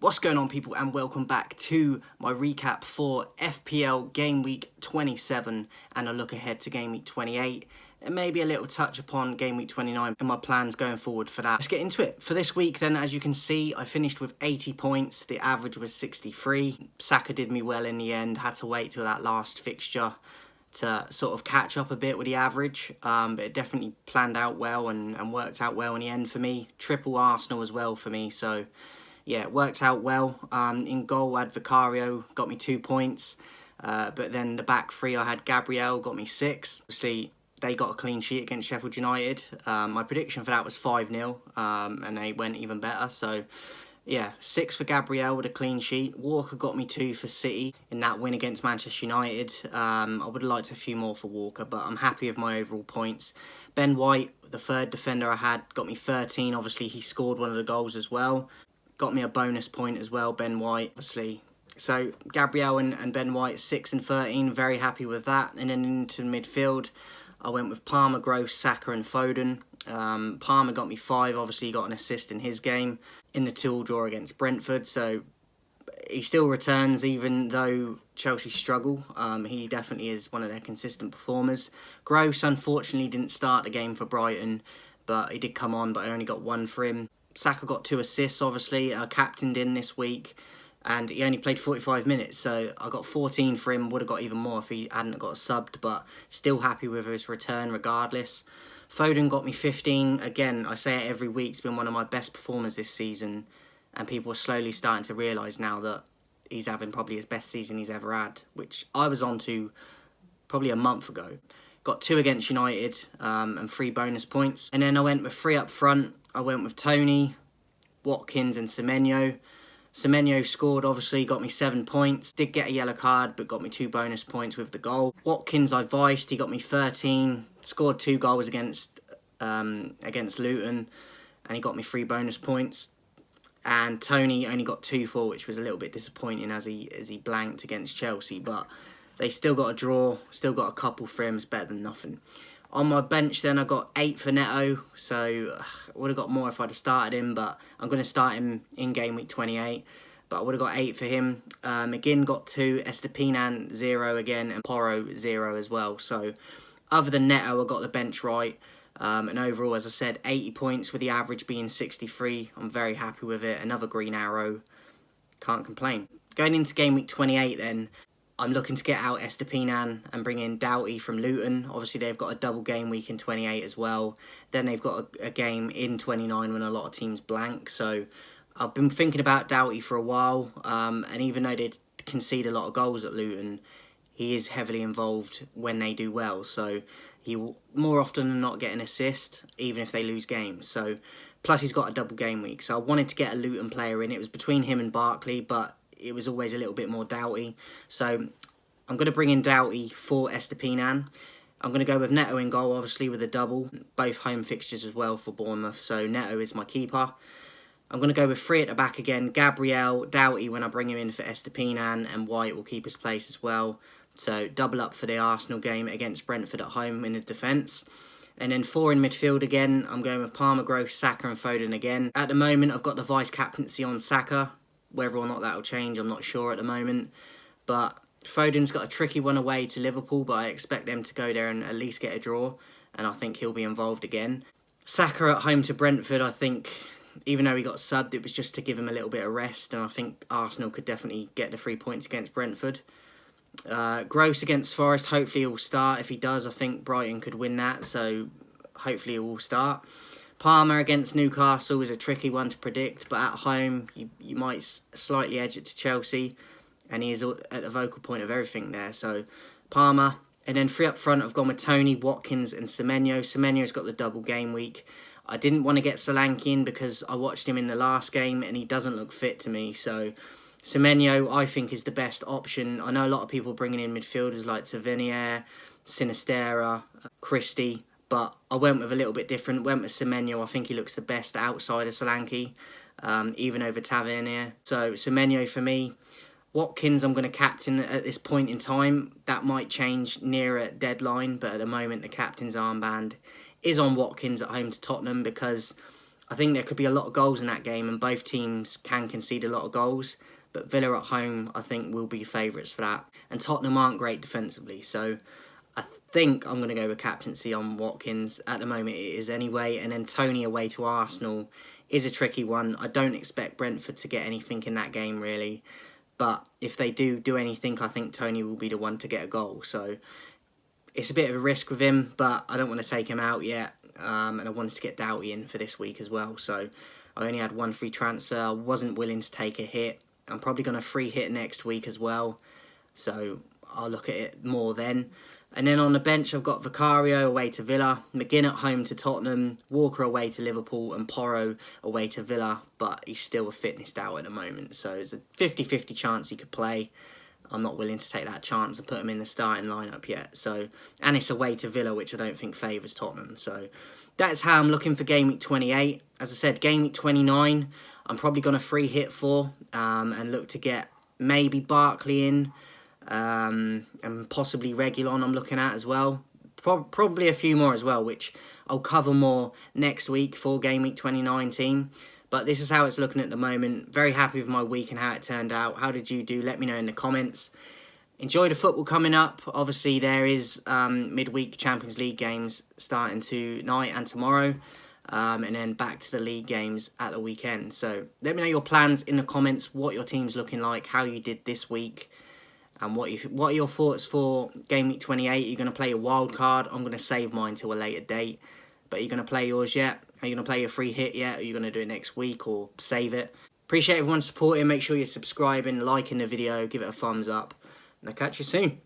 What's going on, people, and welcome back to my recap for FPL Game Week 27 and a look ahead to Game Week 28 and maybe a little touch upon Game Week 29 and my plans going forward for that. Let's get into it. For this week then, as you can see, I finished with 80 points. The average was 63. Saka did me well in the end. Had to wait till that last fixture to sort of catch up a bit with the average, but it definitely planned out well and worked out well in the end for me. Triple Arsenal as well for me, so yeah, it worked out well. In goal, I had Vicario, got me 2 points. But then the back three, I had Gabriel, got me 6. Obviously, they got a clean sheet against Sheffield United. My prediction for that was 5-0, and they went even better. So, yeah, 6 for Gabriel with a clean sheet. Walker got me 2 for City in that win against Manchester United. I would have liked a few more for Walker, but I'm happy with my overall points. Ben White, the third defender I had, got me 13. Obviously, he scored one of the goals as well. Got me a bonus point as well, Ben White, obviously. So, Gabriel and Ben White, 6 and 13, very happy with that. And then into midfield, I went with Palmer, Gross, Saka and Foden. Palmer got me 5, obviously he got an assist in his game in the 2-2 draw against Brentford. So, he still returns even though Chelsea struggle. He definitely is one of their consistent performers. Gross, unfortunately, didn't start the game for Brighton, but he did come on, but I only got 1 for him. Saka got 2 assists, obviously. Captained in this week, and he only played 45 minutes, so I got 14 for him. Would have got even more if he hadn't got subbed, but still happy with his return regardless. Foden got me 15. Again, I say it every week, he's been one of my best performers this season, and people are slowly starting to realise now that he's having probably his best season he's ever had, which I was on to probably a month ago. Got 2 against United and 3 bonus points. And then I went with 3 up front. I went with Tony, Watkins and Semenyo. Semenyo scored, obviously, got me 7 points. Did get a yellow card, but got me 2 bonus points with the goal. Watkins, I viced, he got me 13. Scored 2 goals against Luton, and he got me 3 bonus points. And Tony only got 2 for, which was a little bit disappointing as he blanked against Chelsea. But they still got a draw, still got a couple for him, it's better than nothing. On my bench then, I got 8 for Neto, so I would have got more if I'd have started him, but I'm going to start him in Game Week 28. But I would have got 8 for him. McGinn got 2, Estupiñán 0 again, and Porro 0 as well. So other than Neto, I got the bench right. And overall, as I said, 80 points with the average being 63. I'm very happy with it. Another green arrow. Can't complain. Going into Game Week 28 then, I'm looking to get out Estupiñán and bring in Doughty from Luton. Obviously, they've got a double game week in 28 as well. Then they've got a game in 29 when a lot of teams blank. So I've been thinking about Doughty for a while. And even though they concede a lot of goals at Luton, he is heavily involved when they do well. So he will more often than not get an assist, even if they lose games. So plus he's got a double game week. So I wanted to get a Luton player in. It was between him and Barkley, but it was always a little bit more Doughty. So I'm going to bring in Doughty for Estupiñán. I'm going to go with Neto in goal, obviously, with a double. Both home fixtures as well for Bournemouth. So Neto is my keeper. I'm going to go with 3 at the back again. Gabriel, Doughty when I bring him in for Estupiñán, and White will keep his place as well. So double up for the Arsenal game against Brentford at home in the defence. And then 4 in midfield again. I'm going with Palmer, Gross, Saka and Foden again. At the moment, I've got the vice-captaincy on Saka. Whether or not that will change, I'm not sure at the moment. But Foden's got a tricky one away to Liverpool, but I expect them to go there and at least get a draw. And I think he'll be involved again. Saka at home to Brentford, I think, even though he got subbed, it was just to give him a little bit of rest. And I think Arsenal could definitely get the 3 points against Brentford. Gross against Forest, hopefully he'll start. If he does, I think Brighton could win that. So hopefully he will start. Palmer against Newcastle is a tricky one to predict, but at home you might slightly edge it to Chelsea, and he is at the vocal point of everything there. So Palmer, and then 3 up front, I've gone with Tony, Watkins and Semenyo. Semenyo's got the double game week. I didn't want to get Solanke in because I watched him in the last game and he doesn't look fit to me. So Semenyo, I think, is the best option. I know a lot of people bringing in midfielders like Tavernier, Sinistera, Christie, but I went with a little bit different. Went with Semenyo. I think he looks the best outside of Solanke, even over Tavernier. So Semenyo for me. Watkins, I'm going to captain at this point in time. That might change nearer deadline, but at the moment the captain's armband is on Watkins at home to Tottenham because I think there could be a lot of goals in that game, and both teams can concede a lot of goals. But Villa at home, I think, will be favourites for that. And Tottenham aren't great defensively, so I think I'm going to go with captaincy on Watkins. At the moment, it is anyway. And then Tony away to Arsenal is a tricky one. I don't expect Brentford to get anything in that game, really. But if they do anything, I think Tony will be the one to get a goal. So it's a bit of a risk with him, but I don't want to take him out yet. And I wanted to get Doughty in for this week as well. So I only had one free transfer. I wasn't willing to take a hit. I'm probably going to free hit next week as well. So I'll look at it more then. And then on the bench, I've got Vicario away to Villa, McGinn at home to Tottenham, Walker away to Liverpool, and Porro away to Villa. But he's still a fitness doubt at the moment. So it's a 50-50 chance he could play. I'm not willing to take that chance and put him in the starting lineup yet. So, and it's away to Villa, which I don't think favours Tottenham. So that's how I'm looking for game week 28. As I said, game week 29, I'm probably going to free hit for and look to get maybe Barkley in and possibly Reguilon I'm looking at as well. Probably a few more as well, which I'll cover more next week for game week 2019. But this is how it's looking at the moment. Very happy with my week and how it turned out. How did you do? Let me know in the comments. Enjoy the football coming up. Obviously, there is midweek Champions League games starting tonight and tomorrow. And then back to the league games at the weekend. So let me know your plans in the comments, what your team's looking like, how you did this week, and what are your thoughts for game week 28. You're going to play a wild card. I'm going to save mine till a later date. But are you going to play yours yet? Are you going to play your free hit yet? Are you going to do it next week or save it? Appreciate everyone supporting. Make sure you're subscribing, liking the video, give it a thumbs up. And I'll catch you soon.